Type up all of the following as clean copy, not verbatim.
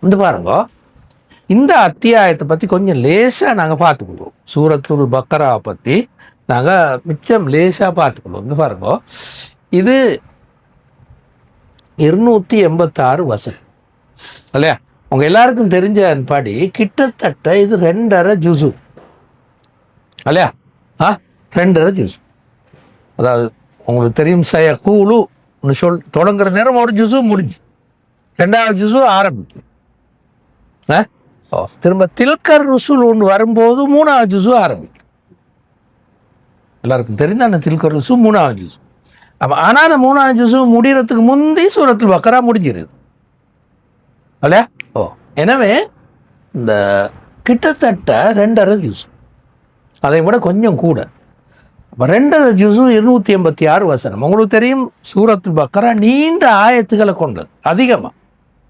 வந்து பாருங்க, இந்த அத்தியாயத்தை பற்றி கொஞ்சம் லேசாக நாங்கள் பார்த்துக்குவோம். சூரத்துல் பக்கராவை பற்றி நாங்கள் மிச்சம் லேசாக பார்த்துக்குவோம். வந்து பாருங்க, இது 286 வசனம் இல்லையா? உங்கள் எல்லாருக்கும் தெரிஞ்ச படி கிட்டத்தட்ட இது 2.5 ஜுசு இல்லையா? 2.5 ஜுசு. அதாவது உங்களுக்கு தெரியும், கூலுன்னு தொடங்குற நேரம் ஒரு ஜுசு முடிஞ்சு, 2வது ஜுசு ஆரம்பிக்கும். திரும்ப தில்கர் ருசுல் ஒன்று வரும்போது 3வது ஜுசு ஆரம்பிக்கும். எல்லாருக்கும் தெரிந்தான தில்கர் ருசு 3வது ஜுசு. அப்போ ஆனால் அந்த 3வது ஜுசு முடிகிறதுக்கு முந்தி சூரத்துல் பக்கரா முடிஞ்சிருது இல்லையா? எனவே இந்த கிட்டத்தட்ட 2.5 ஜுசு, அதை விட கொஞ்சம் கூட. அப்போ 2.5 ஜுசு 286 வசனம். உங்களுக்கு தெரியும், சூரத்துல் பக்கரா நீண்ட ஆயத்துக்களை கொண்டது. அதிகமாக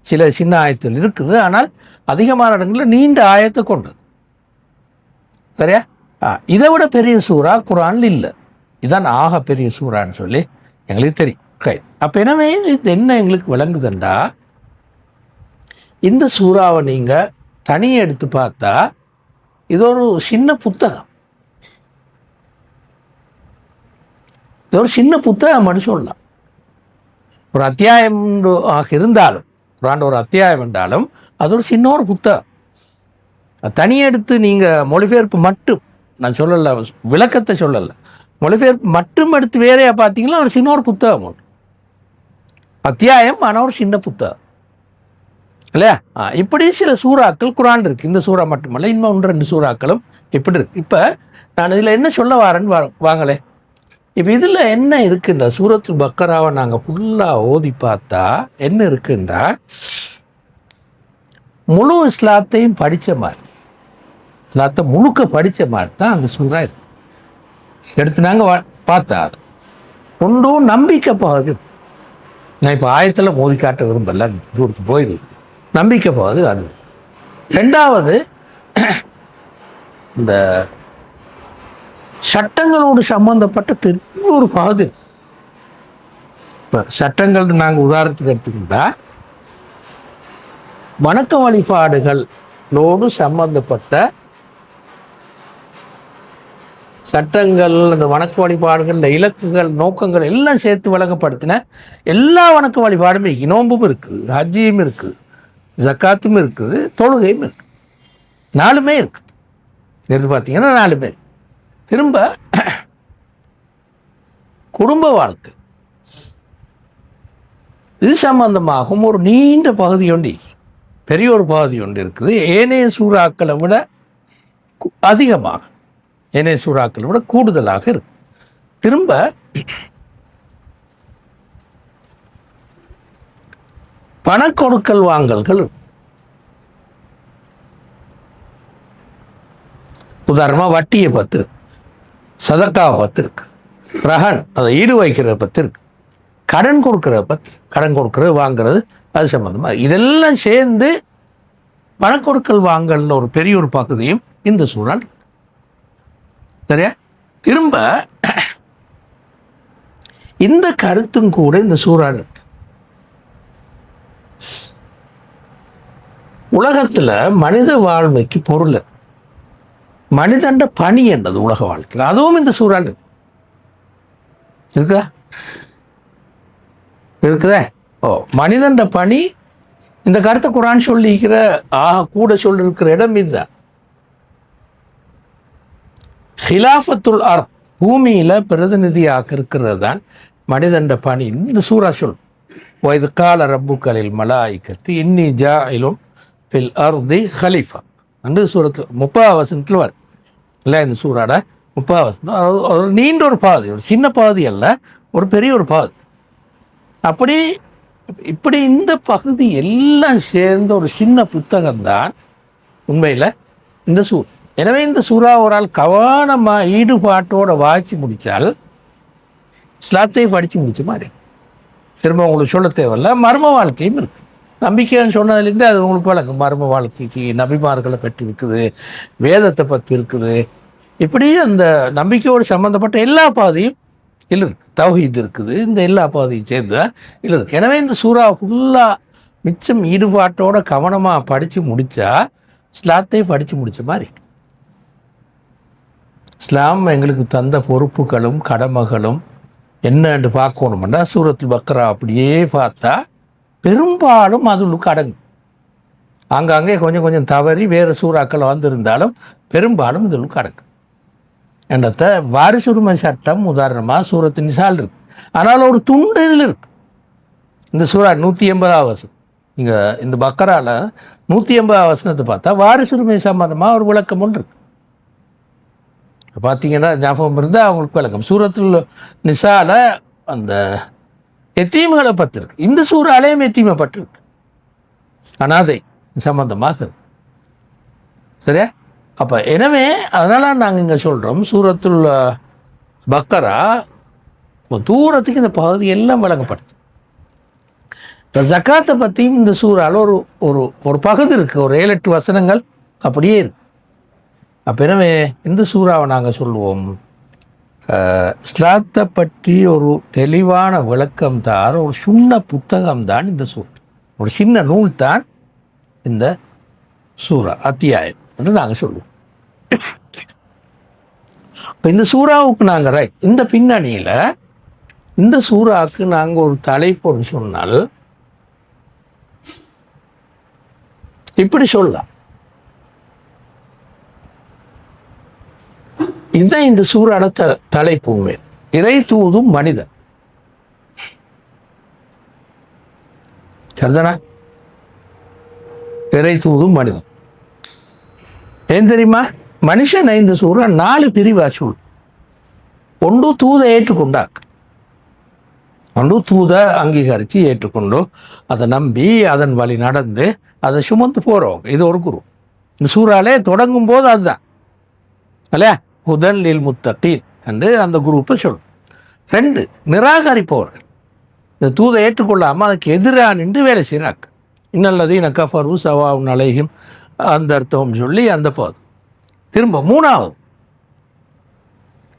சில சின்ன ஆயத்துகள் இருக்குது, ஆனால் அதிகமான இடங்களில் நீண்ட ஆயத்தை கொண்டது. சரியா? இதை விட பெரிய சூறா குரானில் இல்லை. இதுதான் ஆக பெரிய சூறான்னு சொல்லி எங்களுக்கு தெரியும். அப்போ எனவே இது என்ன எங்களுக்கு விளங்குதுண்டா, இந்த சூறாவை நீங்கள் தனியாக எடுத்து பார்த்தா இது ஒரு சின்ன புத்தகம். இது ஒரு சின்ன புத்தகம் சொல்லலாம். ஒரு அத்தியாயம் இருந்தாலும், ஒரு அத்தியாயம் என்றாலும் அது ஒரு சின்ன ஒரு புத்தகம். தனியாக எடுத்து நீங்கள் மொழிபெயர்ப்பு மட்டும், நான் சொல்லலை, விளக்கத்தை சொல்லலை, மொழிபெயர்ப்பு மட்டும் எடுத்து வேறையாக பார்த்தீங்கன்னா ஒரு சின்ன ஒரு புத்தகம் ஒன்று. அத்தியாயம் ஆனால் ஒரு சின்ன புத்தகம் இல்லையா? இப்படி சில சூறாக்கள் குரான் இருக்குது. இந்த சூறா மட்டுமல்ல, இன்னும் 1-2 சூறாக்களும் இப்படி இருக்குது. இப்போ நான் இதில் என்ன சொல்ல வரேன்னு வாங்களே. இப்போ இதில் என்ன இருக்குன்ற சூரத்துல் பக்கராவை நாங்கள் ஃபுல்லாக ஓதி பார்த்தா என்ன இருக்குன்றா, முழு இஸ்லாத்தையும் படித்த மாதிரி, இஸ்லாத்தை முழுக்க படித்த மாதிரி தான் அந்த சூறா இருக்கு. எடுத்து நாங்கள் பார்த்தா ஒன்றும் நம்பிக்கை போகுது. நான் இப்போ ஆயத்தில் மோதி காட்ட விரும்பல, தூரத்துக்கு போயிடுது. நம்பிக்கை போகுது அது. 2வது, இந்த சட்டங்களோடு சம்பந்தப்பட்ட பெரிய ஒரு பகுதி. இப்போ சட்டங்கள் நாங்கள் உதாரணத்துக்கு எடுத்துக்கிட்டா, வணக்க வழிபாடுகளோடு சம்பந்தப்பட்ட சட்டங்கள், இந்த வணக்க வழிபாடுகள், இந்த இலக்குகள், நோக்கங்கள் எல்லாம் சேர்த்து வழங்கப்படுத்தின எல்லா வணக்க வழிபாடுமே, நோம்பும் இருக்குது, ஹஜ்ஜியும் இருக்குது, ஜக்காத்தும் இருக்குது, தொழுகையும் இருக்குது. 4மே இருக்குது. எடுத்து பார்த்தீங்கன்னா 4மே. திரும்ப குடும்ப வாழ்க்கை, இது சம்பந்தமாகவும் ஒரு நீண்ட பகுதி ஒன்று, பெரிய ஒரு பகுதி ஒன்று இருக்குது. ஏனைய சூறாக்களை விட அதிகமாக, ஏனைய சூறாக்களை விட கூடுதலாக இருக்கு. திரும்ப பணக்கொடுக்கல் வாங்கல்கள், உதாரணமாக வட்டியை பற்றி இருக்கு, சதக்காவை பற்றி இருக்கு, ரஹன் அதை ஈடு வைக்கிறத பற்றி இருக்கு, கடன் கொடுக்கறத பற்றி, கடன் கொடுக்கறது வாங்கிறது அது சம்பந்தமாக இதெல்லாம் சேர்ந்து பணக்கொடுக்கல் வாங்கல்னு ஒரு பெரிய ஒரு பகுதியும் இந்த சூழல். சரியா? திரும்ப இந்த கருத்தும் கூட இந்த சூழல் இருக்கு. உலகத்தில் மனித வாழ்க்கைக்கு பொருள், மனிதண்ட பணி என்றது உலக வாழ்க்கையில், அதுவும் இந்த சூழல் இருக்குதா? இருக்குதே. மனிதண்ட பணி, இந்த கருத்தை குரான் சொல்லிக்கிற கூட சொல்லியிருக்கிற இடம் இதுதான். ஹிலாஃபத்துல் அர்த், பூமியில் பிரதிநிதியாக இருக்கிறது தான் மனிதண்ட பணி. இந்த சூறா சொல், இது கால ரப்புக்களில் மலாய்க்கத்து இன்னி ஜாயிலும் ஃபில் அர்தி ஹலீஃபா என்று சூரத்து 30வது வசனத்தில் வரும் இல்லை? இந்த சூறாட 30வது வசனம். ஒரு நீண்ட ஒரு பாதி, ஒரு சின்ன பாதி அல்ல, ஒரு பெரிய ஒரு பாதி. அப்படி இப்படி இந்த பகுதி எல்லாம் சேர்ந்த ஒரு சின்ன புத்தகம்தான் உண்மையில் இந்த சூறா. எனவே இந்த சூறா ஒரு ஆள் கவனமாக ஈடுபாட்டோட வாக்கி முடித்தால் இஸ்லாத்தையும் படித்து முடிச்ச மாதிரி. திரும்ப உங்களுக்கு சொல்ல தேவையில்ல, மர்ம வாழ்க்கையும் இருக்குது. நம்பிக்கைன்னு சொன்னதுலேருந்து அது உங்களுக்கு வழங்கும். மர்ம வாழ்க்கைக்கு நபிமார்களை பற்றி இருக்குது, வேதத்தை பற்றி இருக்குது, இப்படி அந்த நம்பிக்கையோடு சம்மந்தப்பட்ட எல்லா பாதையும் இல்லை இருக்குது. தௌஹீத் இருக்குது, இந்த எல்லா பாதையும் சேர்ந்து தான் இல்லை இருக்குது. எனவே இந்த சூறா ஃபுல்லாக மிச்சம் ஈடுபாட்டோட கவனமாக படித்து முடித்தா இஸ்லாத்தையும் படித்து முடித்த மாதிரி. இஸ்லாம் எங்களுக்கு தந்த பொறுப்புகளும் கடமைகளும் என்னன்னு பார்க்கணுமெண்டா சூரத்துல் பக்ரா அப்படியே பார்த்தா பெரும்பாலும் அதுளுக்கு அடங்கும். ஆங்காங்கே கொஞ்சம் கொஞ்சம் தவறி வேறு சூறாக்கள் வந்திருந்தாலும் பெரும்பாலும் இதுளுக்கு அடங்கும். என்னத்த வாரிசுரிமை சட்டம் உதாரணமாக சூரத்து நிசால் இருக்குது. ஆனால் ஒரு துண்டு இதில் இருக்குது. இந்த சூறா 180 வசனம், இங்கே இந்த பக்கராவில் 180 வசனத்தை பார்த்தா வாரிசுரிமை சம்பந்தமாக ஒரு விளக்கம் ஒன்று இருக்குது. பார்த்தீங்கன்னா ஞாபகம் இருந்தால் அவங்களுக்கு விளக்கம். சூரத்தில் நிசால அந்த எத்தீம்களை பற்றி இருக்கு. இந்த சூறாலையும் எத்தீமை பட்டிருக்கு, அனாதை சம்பந்தமாக இருக்கு. சரியா? அப்போ எனவே அதனால் நாங்கள் இங்கே சொல்கிறோம் சூரத்துல் பக்கரா தூரத்துக்கு இந்த பகுதி எல்லாம் வழங்கப்படுது. இப்போ ஜக்காத்தை பற்றியும் இந்த சூறாவில் ஒரு ஒரு ஒரு பகுதி இருக்குது, ஒரு 7-8 வசனங்கள் அப்படியே இருக்குது. அப்போ எனவே இந்த சூறாவை நாங்கள் சொல்லுவோம் இஸ்லாத்தை பற்றி ஒரு தெளிவான விளக்கம் தான், ஒரு சின்ன புத்தகம் தான் இந்த சூறா, ஒரு சின்ன நூல் தான் இந்த சூறா அத்தியாயம் என்று நாங்கள் சொல்லுவோம். இப்போ இந்த சூறாவுக்கு நாங்கள் இந்த பின்னணியில் இந்த சூறாவுக்கு நாங்கள் ஒரு தலைப்பு சொன்னால் இப்படி சொல்லலாம். இதுதான் இந்த சூறான தலைப்பு. உண்மை இறை தூதும் மனிதன். சரிதானா? இறை தூதும் மனிதன் ஏன் தெரியுமா? மனுஷன் இந்த சூறா 4 பிரிவா சொல். ஒன்று தூதை ஏற்றுக்கொண்டாக்கு, ஒன்று தூதை அங்கீகரித்து ஏற்றுக்கொண்டு அதை நம்பி அதன் வழி நடந்து அதை சுமந்து போகிறவங்க. இது ஒரு குரு. இந்த சூறாலே தொடங்கும் போது அதுதான் இல்லையா, ஹுதன் லில் முத்தகீன் என்று அந்த குரூப்பை சொல்லும். 2 நிராகரிப்பவர்கள், இந்த தூதை ஏற்றுக்கொள்ளாமல் அதுக்கு எதிராக நின்று வேலை செய்கிறாங்க. இன்னல்லதீன கஃபரு ஸவாஉன் அலைஹிம் அந்த அர்த்தம் சொல்லி அந்த போது திரும்ப 3வது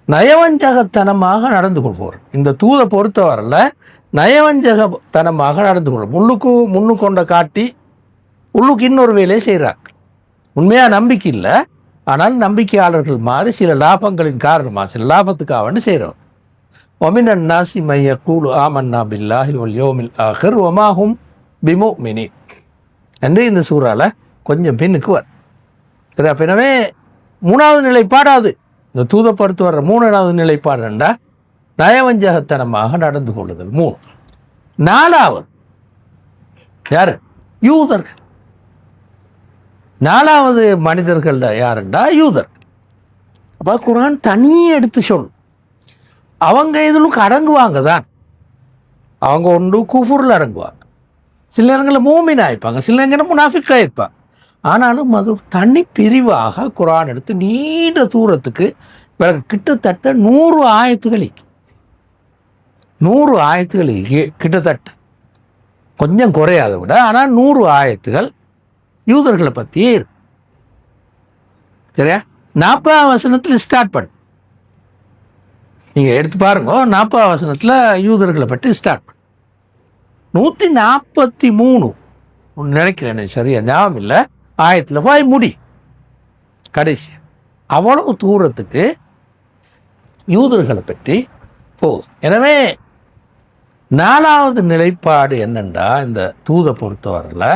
நயவஞ்சகத்தனமாக நடந்து கொள்வோர். இந்த தூதை பொறுத்தவரையில் நயவஞ்சகத்தனமாக நடந்து கொள்வோம். முன்னு கொண்ட காட்டி உள்ளுக்கு இன்னொரு வேலையை செய்கிறாங்க. உண்மையாக நம்பிக்கை இல்லை, ஆனால் நம்பிக்கையாளர்கள் மாதிரி சில லாபங்களின் காரணமாக சில லாபத்துக்காக வேண்டி செய்கிறோம். ஒமினன் நாசி மைய கூலு ஆமன்னா பில்லாஹி வல் யௌமில் ஆஹிர் ஒமாஹும் பிமுமினீன் என்று இந்த சூறால கொஞ்சம் பின்னுக்கு வரும். சரி, அப்போ எனவே 3வது நிலைப்பாடாது இந்த தூதப்படுத்து வர்ற 3வது நிலைப்பாடுண்டா நயவஞ்சகத்தனமாக நடந்து கொள்ளுதல். 3. 4வது யார்? யூதர்கள். 4வது மனிதர்கள் யாருண்டா? யூதர்கள். அப்போ குர்ஆன் தனியே எடுத்து சொல்லும். அவங்க இதுலுக்கு அடங்குவாங்க தான். அவங்க ஒன்று குஃபுரில் அடங்குவாங்க, சில நேரங்களில் மூமின் ஆயிப்பாங்க, சில நேரங்களில் முனாஃபிக்காக இருப்பாங்க. ஆனாலும் அது தனி பிரிவாக குர்ஆன் எடுத்து நீண்ட தூரத்துக்கு கிட்டத்தட்ட 100 ஆயத்துகள் 100 ஆயத்துகள் கிட்டத்தட்ட கொஞ்சம் குறையாத விட, ஆனால் 100 ஆயத்துகள் யூதர்களை பற்றியே இருக்கு. சரியா? 40 வசனத்தில் ஸ்டார்ட் பண்ணு, நீங்கள் எடுத்து பாருங்க. 40 வசனத்தில் யூதர்களை பற்றி ஸ்டார்ட் பண்ணு. 143 நினைக்கிறேன், சரியா ஞாபகம் இல்லை, ஆயத்தில் போய் முடி கடைசி. அவ்வளவு தூரத்துக்கு யூதர்களை பற்றி போகுது. எனவே 4வது நிலைப்பாடு என்னென்றா, இந்த தூதை பொறுத்தவரையில்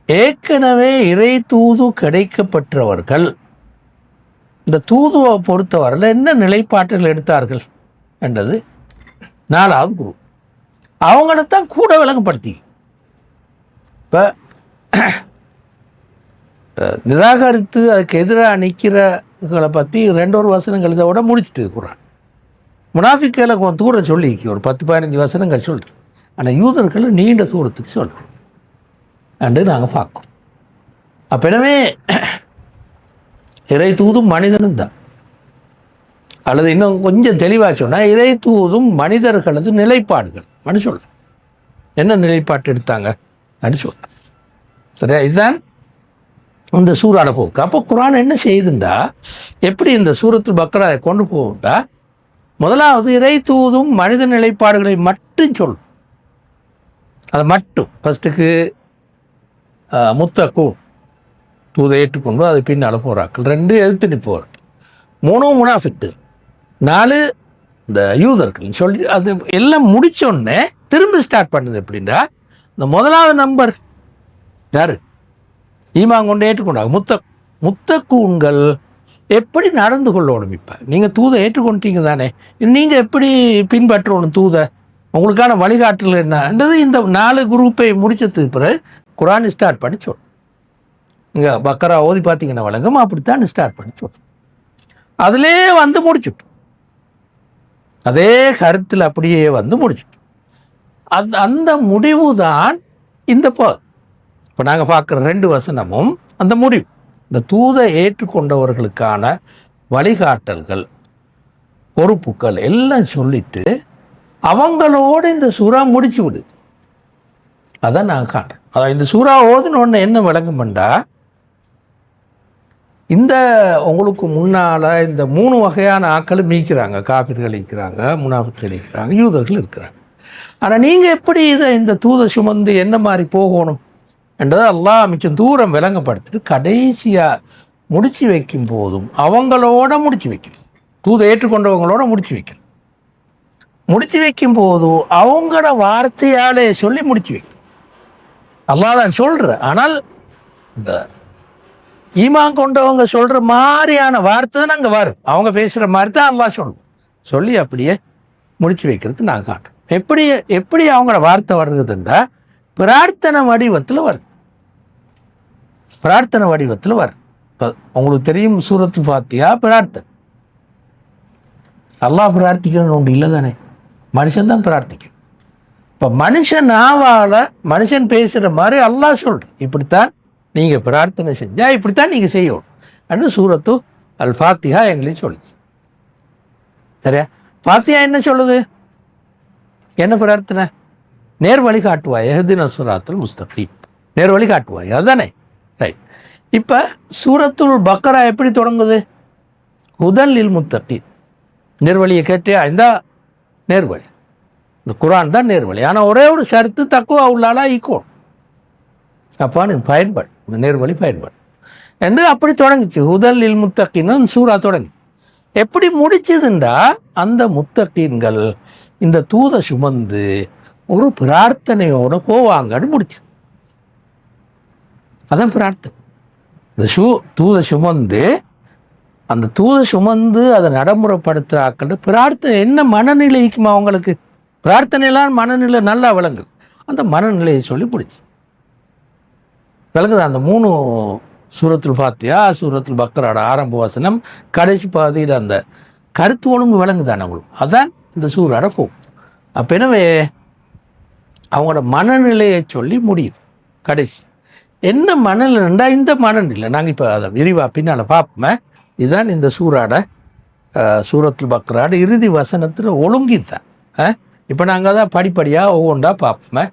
ஏற்கனவே இறை தூது கிடைக்கப்பட்டவர்கள் இந்த தூதுவை பொறுத்தவரையில் என்ன நிலைப்பாட்டுகள் எடுத்தார்கள் என்றது 4வது குரூப். அவங்களத்தான் கூட விளங்கப்படுத்தி. இப்போ நிராகரித்து அதுக்கு எதிராக நிற்கிறவங்களை பற்றி 2 வசனங்கள் இதை விட முடிச்சுட்டு இருக்கிறான். முனாஃபிக்களை கொஞ்சம் தூரம் சொல்லி ஒரு 10-15 வசனங்கள் சொல்லிட்டு, ஆனால் யூதர்களை நீண்ட தூரத்துக்கு சொல்கிறோம் என்று நாங்கள் பார்க்கோம். அப்போ எனவே இறை தூதும் மனிதனும் தான், அல்லது இன்னும் கொஞ்சம் தெளிவாக சொன்னால் இறை தூதும் மனிதர்களது நிலைப்பாடுகள் அப்படி சொல்கிறேன். என்ன நிலைப்பாட்டு எடுத்தாங்க அப்படி சொல்கிறேன். சரியா? இதுதான் இந்த சூறாட போக்கு. அப்போ குர்ஆன் என்ன செய்யுதுண்டா, எப்படி இந்த சூரத்துல் பக்ராவை கொண்டு போகுண்டா, முதலாவது இறை தூதும் மனித நிலைப்பாடுகளை மட்டும் சொல்லும். அதை மட்டும் ஃபஸ்ட்டுக்கு முத்தக்கூன் தூதை ஏற்றுக்கொண்டு அது பின்னால் போகிறாக்கள், 2 எதிர்த்து நிற்பவர்கள், 3 முனாஃபிக்கு, 4 இந்த யூதர்கள் சொல்லி அது எல்லாம் முடித்தோடனே திரும்பி ஸ்டார்ட் பண்ணுது. எப்படின்னா இந்த முதலாவது நம்பர் யார்? ஈமான் கொண்டு ஏற்றுக்கொண்டாங்க. முத்தக்கூன்கள் எப்படி நடந்து கொள்ளணும்? இப்போ நீங்கள் தூதை ஏற்றுக்கொண்டீங்க தானே, நீங்கள் எப்படி பின்பற்றணும் தூதை? உங்களுக்கான வழிகாட்டல் என்னன்றது இந்த 4 குரூப்பை முடிச்சதுக்கு பிறகு குரான் ஸ்டார்ட் பண்ணி சொல். இங்கே பக்கரா ஓதி பார்த்தீங்கன்னா வழங்கும் அப்படித்தான் ஸ்டார்ட் பண்ணி சொல். அதிலே வந்து முடிச்சுட்டு அதே கருத்தில் அப்படியே வந்து முடிச்சுட்டு அந்த முடிவு தான் இந்த இப்போ நாங்கள் பார்க்குற 2 வசனமும் அந்த முடிவு. இந்த தூதை ஏற்றுக்கொண்டவர்களுக்கான வழிகாட்டல்கள், பொறுப்புகள் எல்லாம் சொல்லிட்டு அவங்களோடு இந்த சூறா முடிச்சு விடுது. அதான் நான் காட்டுறேன். அதான் இந்த சூறா ஓதுன்னு ஒன்று என்ன விளங்குமெண்டா, இந்த உங்களுக்கு முன்னால் இந்த 3 வகையான ஆட்களும் மீக்கிறாங்க. காபிர்கள் இருக்கிறாங்க, முனாஃபிக்கள் இருக்கிறாங்க, யூதர்கள் இருக்கிறாங்க. ஆனால் நீங்கள் எப்படி இந்த தூதை சுமந்து என்ன மாதிரி போகணும் என்றதை அல்லாஹ் மிச்சம் தூரம் விளங்கப்படுத்திட்டு கடைசியாக முடிச்சு வைக்கும் போதும் அவங்களோட முடிச்சு வைக்கணும். தூதை ஏற்றுக்கொண்டவங்களோட முடிச்சு வைக்கணும். முடிச்சு வைக்கும் போதும் அவங்களோட வார்த்தையாலே சொல்லி முடிச்சு வைக்கணும். அல்லாஹ் தான் சொல்கிற, ஆனால் இந்த ஈமான் கொண்டவங்க சொல்கிற மாதிரியான வார்த்தை தான் அங்கே வரும். அவங்க பேசுகிற மாதிரி தான் அல்லாஹ் சொல்லி அப்படியே முடிச்சு வைக்கிறது நான் காட்டுறேன். எப்படி அவங்களோட வார்த்தை வருதுன்றா பிரார்த்தனை வடிவத்தில் வருது. பிரார்த்தனை வடிவத்தில் வருது. இப்போ உங்களுக்கு தெரியும் சூரத்துல் ஃபாத்திஹா பிரார்த்தனை. அல்லாஹ் பிரார்த்திக்கணும் ஒன்று இல்லை தானே, மனுஷன்தான் பிரார்த்திக்கணும். இப்போ மனுஷன் நாவால் மனுஷன் பேசுகிற மாதிரி அல்லாஹ் சொல்கிறேன், இப்படித்தான் நீங்கள் பிரார்த்தனை செஞ்சால் இப்படித்தான் நீங்கள் செய்யணும் அப்படின்னு சூரத்து அல் ஃபாத்திஹா எங்களையும் சொல்லுச்சு. சரியா? ஃபாத்திஹா என்ன சொல்லுது? என்ன பிரார்த்தனை? நேர் வழி காட்டுவாய், எஹ்தின ஸிராத்தல் முஸ்தகீம், நேர் வழி காட்டுவாய், அதுதானே? ரைட். இப்போ சூரத்துல் பக்கரா எப்படி தொடங்குது? ஹுதன் லில் முத்தகீன், நேர்வழியை கேட்டியா, இந்த நேர்வழி, இந்த குரான் தான் நேர்வழி. ஆனால் ஒரே ஒரு ஷர்த்து, தக்குவா உள்ளாலா ஈக்குவல். அப்பான்னு இது பயன்பாடு, இந்த நேர்வழி பயன்பாடு என்று அப்படி தொடங்கிச்சு. ஹுதன் லில் முத்தகீன்னு சூரா தொடங்கி எப்படி முடிச்சதுண்டா, அந்த முத்தகீன்கள் இந்த தூதை சுமந்து ஒரு பிரார்த்தனையோடு போவாங்கன்னு முடிச்சு. அதான் பிரார்த்தனை. இந்த தூதை சுமந்து அந்த தூதை சுமந்து அதை நடைமுறைப்படுத்துகிற ஆக்கள் பிரார்த்தனை என்ன மனநிலைக்குமா அவங்களுக்கு? பிரார்த்தனையெல்லாம் மனநிலை நல்லா விளங்குது. அந்த மனநிலையை சொல்லி பிடிச்சி விளங்குது. அந்த 3 சூரத்துல் ஃபாத்திஹா, சூரத்துல் பக்கராட ஆரம்ப வசனம், கடைசி பாதியில் அந்த கருத்து ஒழுங்கு விளங்குதானே அவங்களுக்கு. அதான் இந்த சூறாட போகும். அப்போ எனவே அவங்களோட மனநிலையை சொல்லி முடியுது. கடைசி என்ன மனநிலைண்டா, இந்த மனநிலை நாங்கள் இப்போ அதை விரிவாக பின்னால் பார்ப்போமே. இதுதான் இந்த சூரத்துல் பக்கராட இறுதி வசனத்தில் ஒழுங்கித்தான். இப்போ நாங்கள் தான் படிப்படியாக ஒவ்வொன்றா பார்ப்போமே.